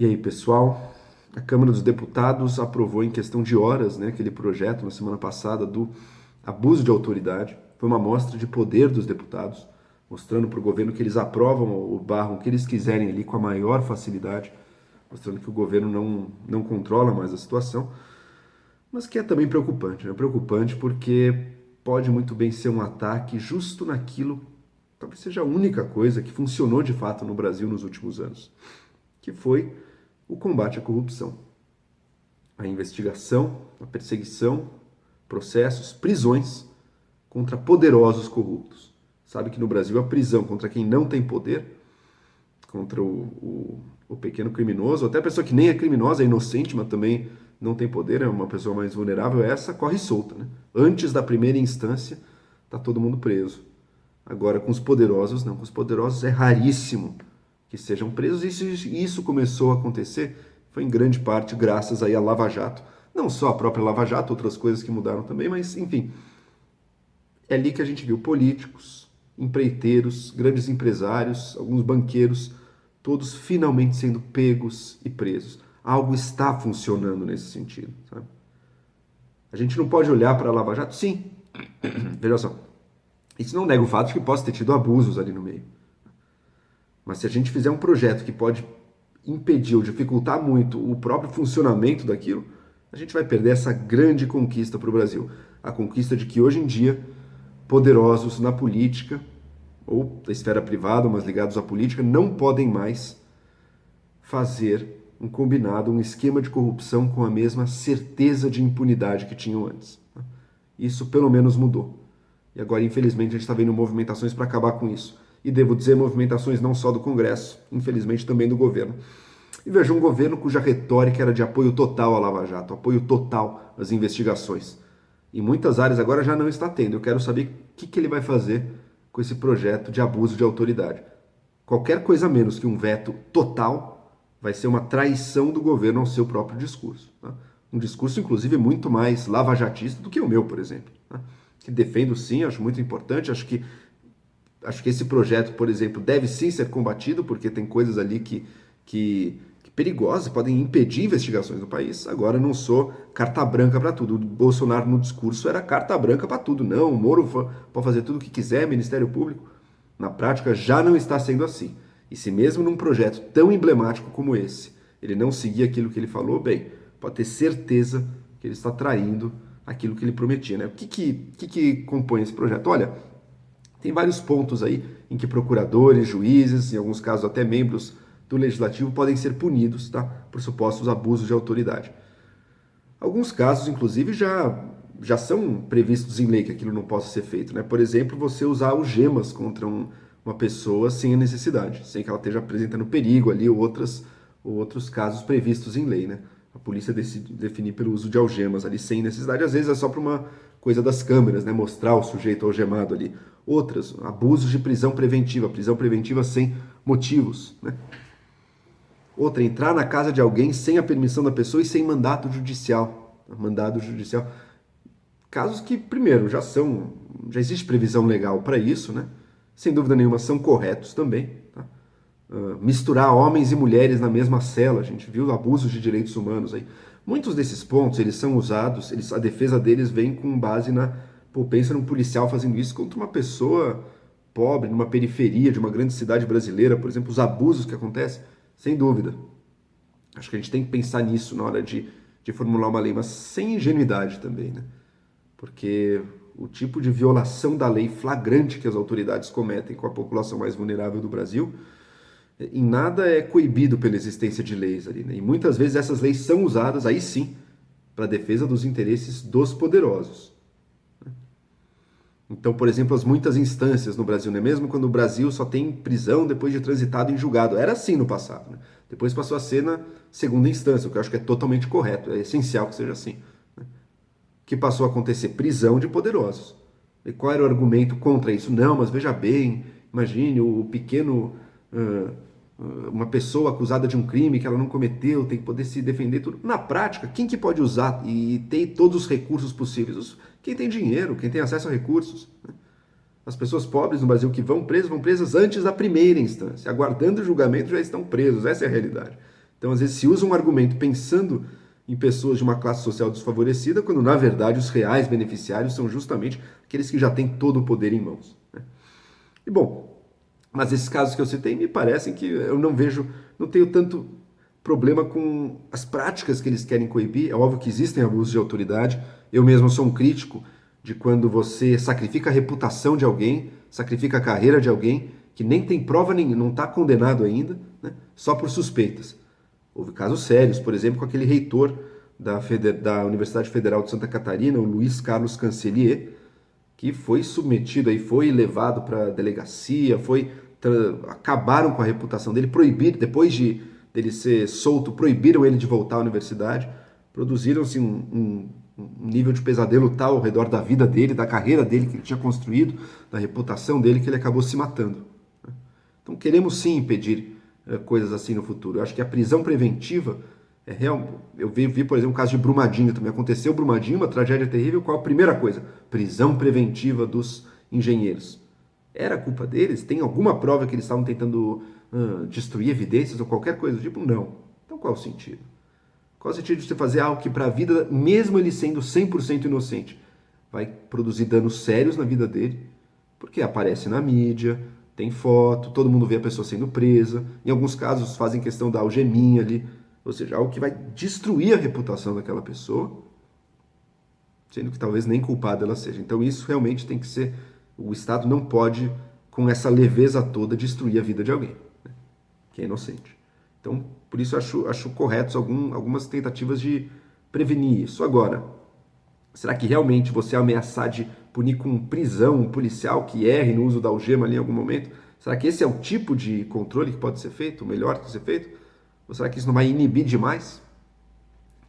E aí, pessoal? A Câmara dos Deputados aprovou em questão de horas, né, aquele projeto na semana passada do abuso de autoridade. Foi uma amostra de poder dos deputados, mostrando para o governo que eles aprovam ou barram o que eles quiserem ali com a maior facilidade, mostrando que o governo não controla mais a situação, mas que é também preocupante, né? Preocupante porque pode muito bem ser um ataque justo naquilo, talvez seja a única coisa que funcionou de fato no Brasil nos últimos anos, que foi o combate à corrupção, a investigação, a perseguição, processos, prisões contra poderosos corruptos. Sabe que no Brasil a prisão contra quem não tem poder, contra o pequeno criminoso, até a pessoa que nem é criminosa, é inocente, mas também não tem poder, é uma pessoa mais vulnerável, essa corre solta, né? Antes da primeira instância, tá todo mundo preso. Agora, com os poderosos, não. Com os poderosos é raríssimo que sejam presos. E isso começou a acontecer, foi em grande parte graças aí à Lava Jato. Não só a própria Lava Jato, outras coisas que mudaram também, mas, enfim, é ali que a gente viu políticos, empreiteiros, grandes empresários, alguns banqueiros, todos finalmente sendo pegos e presos. Algo está funcionando nesse sentido, sabe? A gente não pode olhar para a Lava Jato? Sim, veja só. Isso não nega o fato de que possa ter tido abusos ali no meio. Mas se a gente fizer um projeto que pode impedir ou dificultar muito o próprio funcionamento daquilo, a gente vai perder essa grande conquista para o Brasil. A conquista de que hoje em dia, poderosos na política, ou da esfera privada, mas ligados à política, não podem mais fazer um combinado, um esquema de corrupção com a mesma certeza de impunidade que tinham antes. Isso pelo menos mudou. E agora, infelizmente, a gente está vendo movimentações para acabar com isso. E devo dizer, movimentações não só do Congresso, infelizmente também do governo. E veja, um governo cuja retórica era de apoio total à Lava Jato, apoio total às investigações. Em muitas áreas agora já não está tendo. Eu quero saber o que ele vai fazer com esse projeto de abuso de autoridade. Qualquer coisa menos que um veto total vai ser uma traição do governo ao seu próprio discurso. Tá? Um discurso, inclusive, muito mais lavajatista do que o meu, por exemplo. Tá? Que defendo sim, acho muito importante, acho que esse projeto, por exemplo, deve sim ser combatido, porque tem coisas ali que perigosas, podem impedir investigações no país. Agora, eu não sou carta branca para tudo. O Bolsonaro, no discurso, era carta branca para tudo. Não, o Moro pode fazer tudo o que quiser, Ministério Público. Na prática, já não está sendo assim. E se mesmo num projeto tão emblemático como esse, ele não seguir aquilo que ele falou, bem, pode ter certeza que ele está traindo aquilo que ele prometia, né? O que compõe esse projeto? Olha, tem vários pontos aí em que procuradores, juízes, em alguns casos até membros do legislativo podem ser punidos, tá? Por supostos abusos de autoridade. Alguns casos, inclusive, já são previstos em lei que aquilo não possa ser feito, né? Por exemplo, você usar algemas contra uma pessoa sem a necessidade, sem que ela esteja apresentando perigo ali, ou outros casos previstos em lei, né? A polícia decide definir pelo uso de algemas ali sem necessidade, às vezes é só para uma coisa das câmeras, né? Mostrar o sujeito algemado ali. Outras, abusos de prisão preventiva sem motivos, né? Outra, entrar na casa de alguém sem a permissão da pessoa e sem mandato judicial. Mandado judicial. Casos que, primeiro, já existe previsão legal para isso, né? Sem dúvida nenhuma são corretos também. Tá? Misturar homens e mulheres na mesma cela, a gente viu abusos de direitos humanos aí. Muitos desses pontos, eles são usados, a defesa deles vem com base na... Pô, pensa num policial fazendo isso contra uma pessoa pobre, numa periferia de uma grande cidade brasileira, por exemplo, os abusos que acontecem, sem dúvida. Acho que a gente tem que pensar nisso na hora de formular uma lei, mas sem ingenuidade também, né? Porque o tipo de violação da lei flagrante que as autoridades cometem com a população mais vulnerável do Brasil, em nada é coibido pela existência de leis ali, né? E muitas vezes essas leis são usadas, aí sim, para a defesa dos interesses dos poderosos. Então, por exemplo, as muitas instâncias no Brasil, não é mesmo? Quando o Brasil só tem prisão depois de transitado em julgado. Era assim no passado, né? Depois passou a ser na segunda instância, o que eu acho que é totalmente correto, é essencial que seja assim. Né? Que passou a acontecer prisão de poderosos. E qual era o argumento contra isso? Não, mas veja bem, imagine o pequeno... uma pessoa acusada de um crime que ela não cometeu, tem que poder se defender tudo. Na prática, quem que pode usar e ter todos os recursos possíveis? Quem tem dinheiro, quem tem acesso a recursos. Né? As pessoas pobres no Brasil que vão presas antes da primeira instância. Aguardando o julgamento já estão presos. Essa é a realidade. Então, às vezes, se usa um argumento pensando em pessoas de uma classe social desfavorecida, quando, na verdade, os reais beneficiários são justamente aqueles que já têm todo o poder em mãos, né? E, bom, mas esses casos que eu citei me parecem que eu não tenho tanto problema com as práticas que eles querem coibir. É óbvio que existem abusos de autoridade. Eu mesmo sou um crítico de quando você sacrifica a reputação de alguém, sacrifica a carreira de alguém que nem tem prova nenhuma, não está condenado ainda, né, só por suspeitas. Houve casos sérios, por exemplo, com aquele reitor da Universidade Federal de Santa Catarina, o Luiz Carlos Cancelier, que foi submetido aí, foi levado para a delegacia, acabaram com a reputação dele, depois dele ser solto, proibiram ele de voltar à universidade, produziram-se um nível de pesadelo tal ao redor da vida dele, da carreira dele que ele tinha construído, da reputação dele, que ele acabou se matando. Então queremos sim impedir coisas assim no futuro. Eu acho que a prisão preventiva é real. Eu vi, por exemplo, o caso de Brumadinho também. Aconteceu Brumadinho, uma tragédia terrível. Qual a primeira coisa? Prisão preventiva dos engenheiros. Era culpa deles? Tem alguma prova que eles estavam tentando destruir evidências ou qualquer coisa do tipo? Não. Então qual é o sentido? Qual é o sentido de você fazer algo que para a vida, mesmo ele sendo 100% inocente, vai produzir danos sérios na vida dele? Porque aparece na mídia, tem foto, todo mundo vê a pessoa sendo presa. Em alguns casos fazem questão da algeminha ali, ou seja, algo que vai destruir a reputação daquela pessoa, sendo que talvez nem culpada ela seja. Então isso realmente tem que ser, o Estado não pode, com essa leveza toda, destruir a vida de alguém, né, que é inocente. Então, por isso acho corretos algumas tentativas de prevenir isso. Agora, será que realmente você ameaçar de punir com prisão um policial que erre no uso da algema ali em algum momento? Será que esse é o tipo de controle que pode ser feito, o melhor que pode ser feito? Ou será que isso não vai inibir demais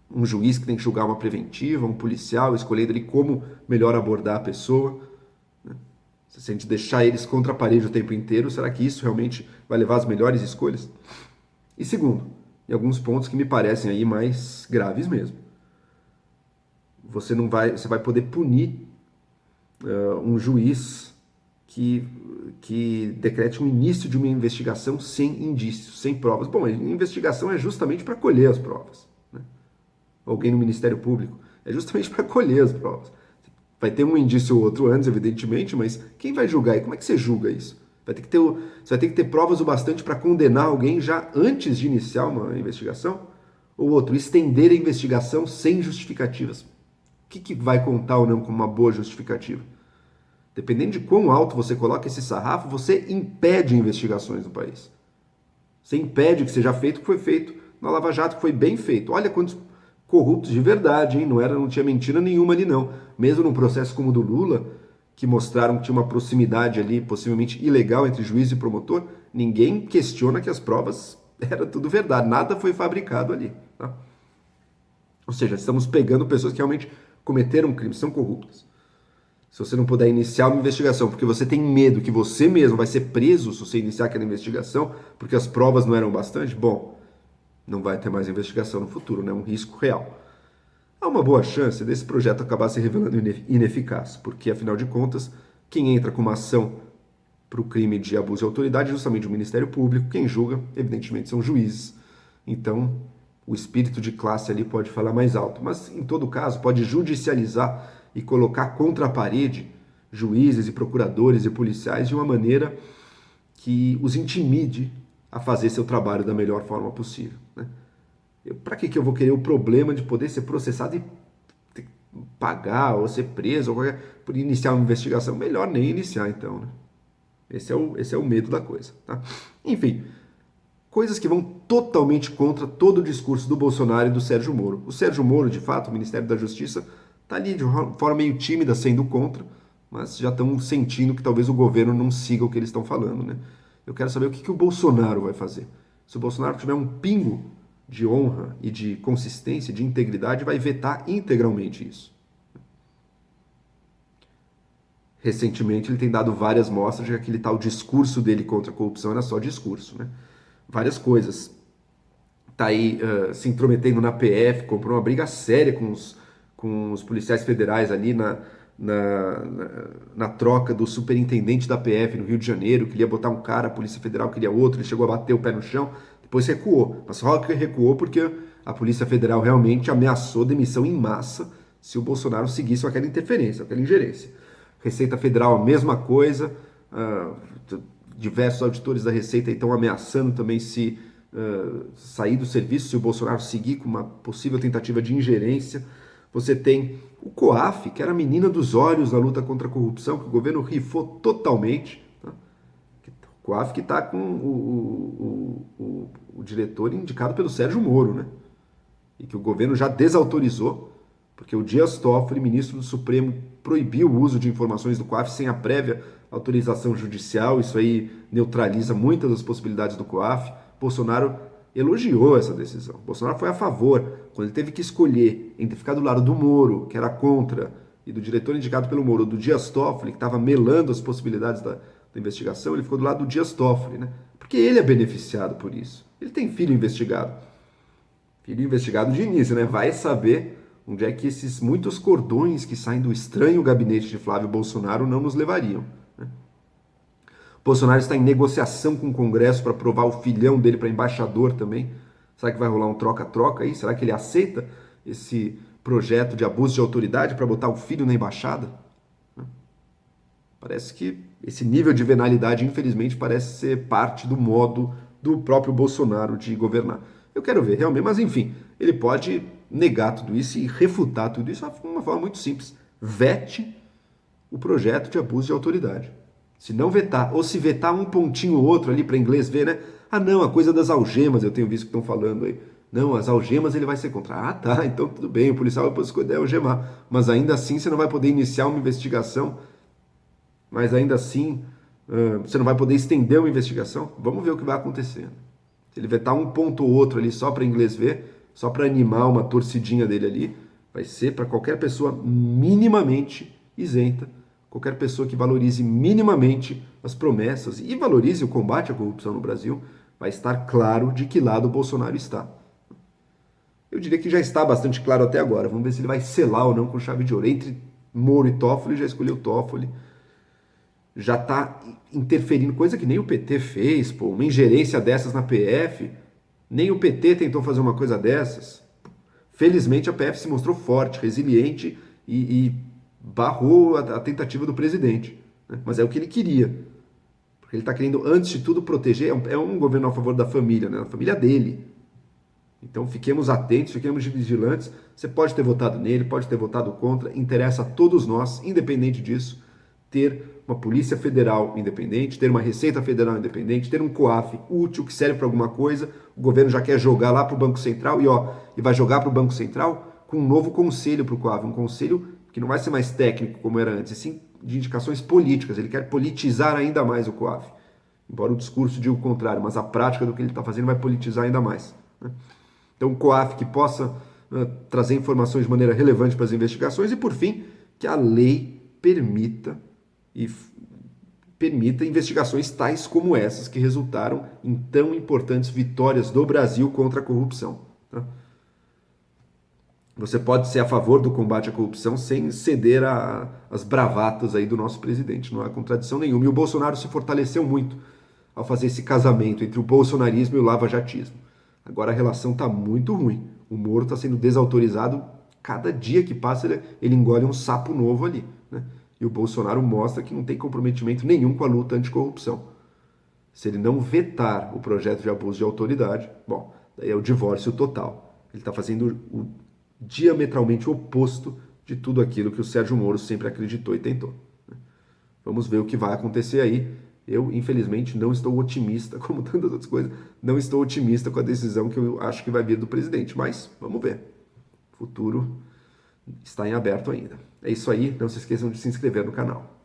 um juiz que tem que julgar uma preventiva, um policial, escolhendo ali como melhor abordar a pessoa, né? Se a gente deixar eles contra a parede o tempo inteiro, será que isso realmente vai levar às melhores escolhas? E segundo, em alguns pontos que me parecem aí mais graves mesmo. Você vai poder punir um juiz que decrete um início de uma investigação sem indícios, sem provas. Bom, a investigação é justamente para colher as provas, né? Alguém no Ministério Público é justamente para colher as provas. Vai ter um indício ou outro antes, evidentemente, mas quem vai julgar? E como é que você julga isso? Você vai ter que ter provas o bastante para condenar alguém já antes de iniciar uma investigação? Ou outro, estender a investigação sem justificativas. O que vai contar ou não como uma boa justificativa? Dependendo de quão alto você coloca esse sarrafo, você impede investigações no país. Você impede que seja feito o que foi feito na Lava Jato, que foi bem feito. Olha quantos corruptos de verdade, hein? Não tinha mentira nenhuma ali, não. Mesmo num processo como o do Lula, que mostraram que tinha uma proximidade ali, possivelmente ilegal, entre juiz e promotor, ninguém questiona que as provas eram tudo verdade, nada foi fabricado ali, tá? Ou seja, estamos pegando pessoas que realmente cometeram crimes, são corruptas. Se você não puder iniciar uma investigação porque você tem medo que você mesmo vai ser preso se você iniciar aquela investigação, porque as provas não eram bastante, bom, não vai ter mais investigação no futuro, né? Um risco real. Há uma boa chance desse projeto acabar se revelando ineficaz, porque, afinal de contas, quem entra com uma ação para o crime de abuso de autoridade é justamente o Ministério Público, quem julga, evidentemente, são juízes. Então, o espírito de classe ali pode falar mais alto, mas, em todo caso, pode judicializar e colocar contra a parede juízes e procuradores e policiais de uma maneira que os intimide a fazer seu trabalho da melhor forma possível, né? Para que eu vou querer o problema de poder ser processado e ter que pagar ou ser preso ou por iniciar uma investigação? Melhor nem iniciar, então, né? Esse é o medo da coisa, tá? Enfim, coisas que vão totalmente contra todo o discurso do Bolsonaro e do Sérgio Moro. O Sérgio Moro, de fato, o Ministério da Justiça, está ali de uma forma meio tímida sendo contra, mas já estão sentindo que talvez o governo não siga o que eles estão falando, né? Eu quero saber o que o Bolsonaro vai fazer. Se o Bolsonaro tiver um pingo de honra e de consistência, de integridade, vai vetar integralmente isso. Recentemente ele tem dado várias mostras de que aquele tal discurso dele contra a corrupção era só discurso, né? Várias coisas. Tá aí se intrometendo na PF, comprou uma briga séria com os policiais federais ali na troca do superintendente da PF no Rio de Janeiro, queria botar um cara, a Polícia Federal queria outro, ele chegou a bater o pé no chão. Depois recuou, mas só que recuou porque a Polícia Federal realmente ameaçou demissão em massa se o Bolsonaro seguisse com aquela interferência, aquela ingerência. Receita Federal, a mesma coisa, diversos auditores da Receita estão ameaçando também se sair do serviço se o Bolsonaro seguir com uma possível tentativa de ingerência. Você tem o COAF, que era a menina dos olhos na luta contra a corrupção, que o governo rifou totalmente. Tá? O COAF que está com o diretor indicado pelo Sérgio Moro, né? E que o governo já desautorizou, porque o Dias Toffoli, ministro do Supremo, proibiu o uso de informações do COAF sem a prévia autorização judicial. Isso aí neutraliza muitas das possibilidades do COAF. Bolsonaro elogiou essa decisão. Bolsonaro foi a favor. Quando ele teve que escolher entre ficar do lado do Moro, que era contra, e do diretor indicado pelo Moro, do Dias Toffoli, que estava melando as possibilidades da investigação, ele ficou do lado do Dias Toffoli, né? Porque ele é beneficiado por isso. Ele tem filho investigado. Filho investigado de início, né? Vai saber onde é que esses muitos cordões que saem do estranho gabinete de Flávio Bolsonaro não nos levariam. Né? Bolsonaro está em negociação com o Congresso para aprovar o filhão dele para embaixador também. Será que vai rolar um troca-troca aí? Será que ele aceita esse projeto de abuso de autoridade para botar o filho na embaixada? Parece que esse nível de venalidade, infelizmente, parece ser parte do modo do próprio Bolsonaro de governar. Eu quero ver, realmente, mas enfim, ele pode negar tudo isso e refutar tudo isso de uma forma muito simples. Vete o projeto de abuso de autoridade. Se não vetar, ou se vetar um pontinho ou outro ali para inglês ver, né? Ah, não, a coisa das algemas, eu tenho visto que estão falando aí. Não, as algemas ele vai ser contra. Ah, tá, então tudo bem, o policial vai poder escolher algemar. Mas ainda assim você não vai poder iniciar uma investigação. Mas ainda assim você não vai poder estender uma investigação. Vamos ver o que vai acontecer. Se ele vetar um ponto ou outro ali só para inglês ver, só para animar uma torcidinha dele ali, vai ser para qualquer pessoa minimamente isenta, qualquer pessoa que valorize minimamente as promessas e valorize o combate à corrupção no Brasil, vai estar claro de que lado o Bolsonaro está. Eu diria que já está bastante claro até agora. Vamos ver se ele vai selar ou não com chave de ouro. Entre Moro e Toffoli, já escolheu Toffoli. Já está interferindo, coisa que nem o PT fez, pô, uma ingerência dessas na PF, nem o PT tentou fazer uma coisa dessas. Felizmente a PF se mostrou forte, resiliente e barrou a tentativa do presidente, né? Mas é o que ele queria, porque ele está querendo, antes de tudo, proteger, é um governo a favor da família, né? A família dele. Então fiquemos atentos, fiquemos vigilantes. Você pode ter votado nele, pode ter votado contra, interessa a todos nós, independente disso, ter uma Polícia Federal independente, ter uma Receita Federal independente, ter um COAF útil que serve para alguma coisa. O governo já quer jogar lá para o Banco Central e vai jogar para o Banco Central com um novo conselho para o COAF, um conselho que não vai ser mais técnico como era antes, e sim de indicações políticas. Ele quer politizar ainda mais o COAF, embora o discurso diga o contrário, mas a prática do que ele está fazendo vai politizar ainda mais, né? Então, um COAF que possa trazer informações de maneira relevante para as investigações e, por fim, que a lei permita investigações tais como essas que resultaram em tão importantes vitórias do Brasil contra a corrupção. Tá? Você pode ser a favor do combate à corrupção sem ceder às bravatas aí do nosso presidente, não há contradição nenhuma. E o Bolsonaro se fortaleceu muito ao fazer esse casamento entre o bolsonarismo e o lavajatismo. Agora a relação está muito ruim. O Moro está sendo desautorizado. Cada dia que passa ele engole um sapo novo ali, né? E o Bolsonaro mostra que não tem comprometimento nenhum com a luta anticorrupção. Se ele não vetar o projeto de abuso de autoridade, bom, daí é o divórcio total. Ele está fazendo o diametralmente oposto de tudo aquilo que o Sérgio Moro sempre acreditou e tentou. Vamos ver o que vai acontecer aí. Eu, infelizmente, não estou otimista, como tantas outras coisas, não estou otimista com a decisão que eu acho que vai vir do presidente, mas vamos ver. O futuro está em aberto ainda. É isso aí, não se esqueçam de se inscrever no canal.